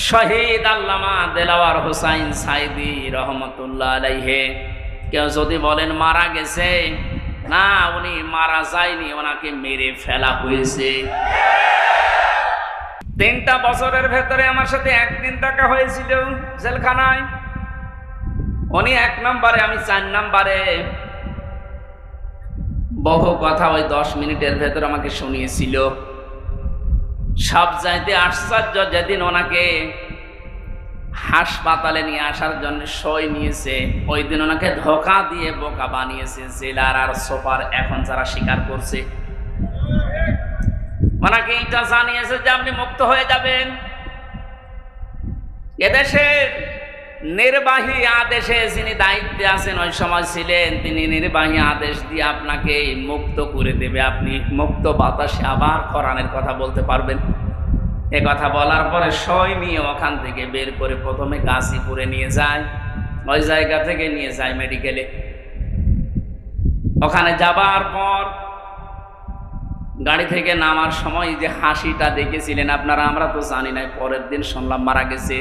শহীদ আল্লামা দেলাওয়ার হোসাইন সাইদি রহমতুল্লাহ আলাইহি। কেউ যদি বলেন মারা গেছে, না, উনি মারা যায়নি, ওনাকে মেরে ফেলা হয়েছে। 3টা বছরের ভেতরে আমার সাথে একদিন দেখা হয়েছিল জেলখানায়। উনি 1 নম্বরে, আমি 4 নম্বরে। বহু কথা ওই 10 মিনিটের ভেতর আমাকে শুনিয়েছিল। সব চাইতে আশ্চর্য, যেদিন ওনাকে হাসপাতালে নিয়ে আসার জন্য সই নিয়েছে, ওই দিন ওনাকে ধোঁকা দিয়ে বোকা বানিয়েছে জেলার আর সুপার, এখন যারা স্বীকার করছে। ওনাকে এটা জানিয়েছে যে আপনি মুক্ত হয়ে যাবেন। এদেশের নির্বাহী আদেশে যিনি দায়িত্বে আছেন, ওই সময় ছিলেন, তিনি নির্বাহী আদেশ দিয়ে আপনাকে মুক্ত করে দেবে। আপনি মুক্ত বাতাসে আবার কোরআনের কথা বলতে পারবেন। এ কথা বলার পরে সই নিয়ে ওখান থেকে বের করে প্রথমে গাজীপুরে নিয়ে যায়, ওই জায়গা থেকে নিয়ে যায় মেডিকেলে। ওখানে যাবার পর গাড়ি থেকে নামার সময় যে হাসিটা দেখেছিলেন আপনারা, আমরা তো জানি না, পরের দিন শুনলাম মারা গেছে।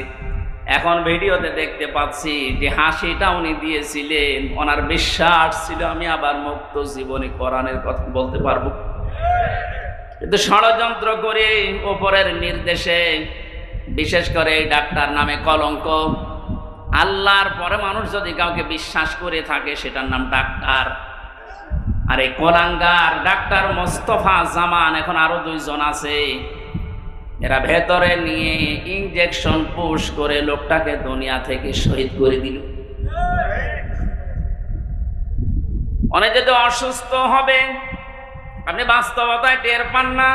এখন ভিডিওতে দেখতে পাচ্ছি যে হাসিটা উনি দিয়েছিলেন, ওনার বিশ্বাস ছিল আমি আবার মুক্ত জীবনে কোরআনের কথা বলতে পারবো। কিন্তু ষড়যন্ত্র করে ওপরের নির্দেশে, বিশেষ করে এই ডাক্তার নামে কলঙ্ক। আল্লাহর পরে মানুষ যদি কাউকে বিশ্বাস করে থাকে, সেটার নাম ডাক্তার। আর এই কোলাঙ্গার ডাক্তার মোস্তফা জামান, এখন আরো 2 জন আছে, এরা ভেতরে নিয়ে ইনজেকশন পুশ করে লোকটাকে দুনিয়া থেকে শহীদ করে দিল। অনেক যদি অসুস্থ হবে, আপনি বাস্তবতায় টের পান না।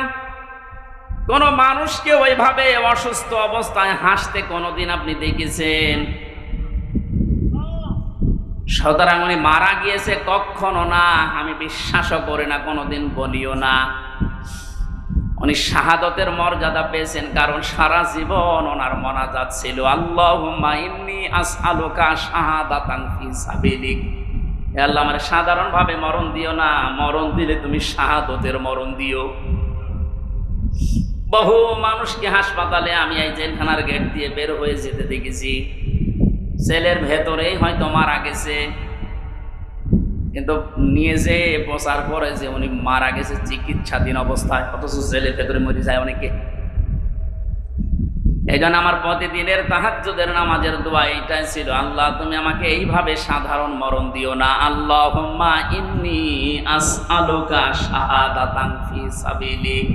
কোন মানুষকে ওইভাবে অসুস্থ অবস্থায় হাসতে কোনোদিন আপনি দেখেছেন? সুতরাং উনি মারা গিয়েছে কখনো না, আমি বিশ্বাসও করি না, কোনোদিন বলিও না। উনি শাহাদতের মর্যাদা পেয়েছেন, কারণ সারা জীবন ওনার মোনাজাত ছিল আল্লাহুম্মা ইন্নী আসআলুকা শাহাদাতান ফি সাবিলিক। হে আল্লাহ, আমার সাধারণভাবে মরণ দিও না, মরণ দিলে তুমি শাহাদতের মরণ দিও। বহু মানুষকে হাসপাতালে আমি এই জেলখানার গেট দিয়ে বের হয়ে যেতে দেখেছি, সেলের ভেতরেই হয়তো মারা গেছে, কিন্তু নিয়ে যে প্রচার করে যে উনি মারা গেছে চিকিৎসাধীন অবস্থায়, অথচ জেলের ভেতরে মরে যায় অনেকে। এই জন্য আমার প্রতিদিনের তাহাজ্জুদের নামাজের দোয়া এইটাই ছিল, আল্লাহ তুমি আমাকে এইভাবে সাধারণ মরণ দিও না। আল্লাহুম্মা ইন্নী আসআলুকা শাহাদাতান ফি সাবিলিক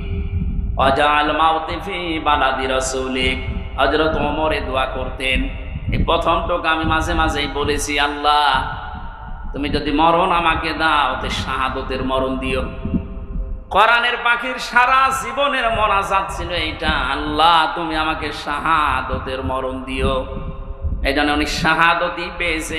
ওয়াজআল মাউতি ফি বালাদি রাসূলিক। হযরত ওমর এই দোয়া করতেন। এই প্রথম টোকা আমি মাঝে মাঝেই বলেছি, আল্লাহ তুমি যদি মরণ আমাকে দাও, তো শাহাদতের মরণ দিও। কোরআনের পাখির সারা জীবনের মোনাজাত ছিল এইটা, আল্লাহ তুমি আমাকে শাহাদতের মরণ দিও। এই জন্য উনি শাহাদতই পেয়েছে।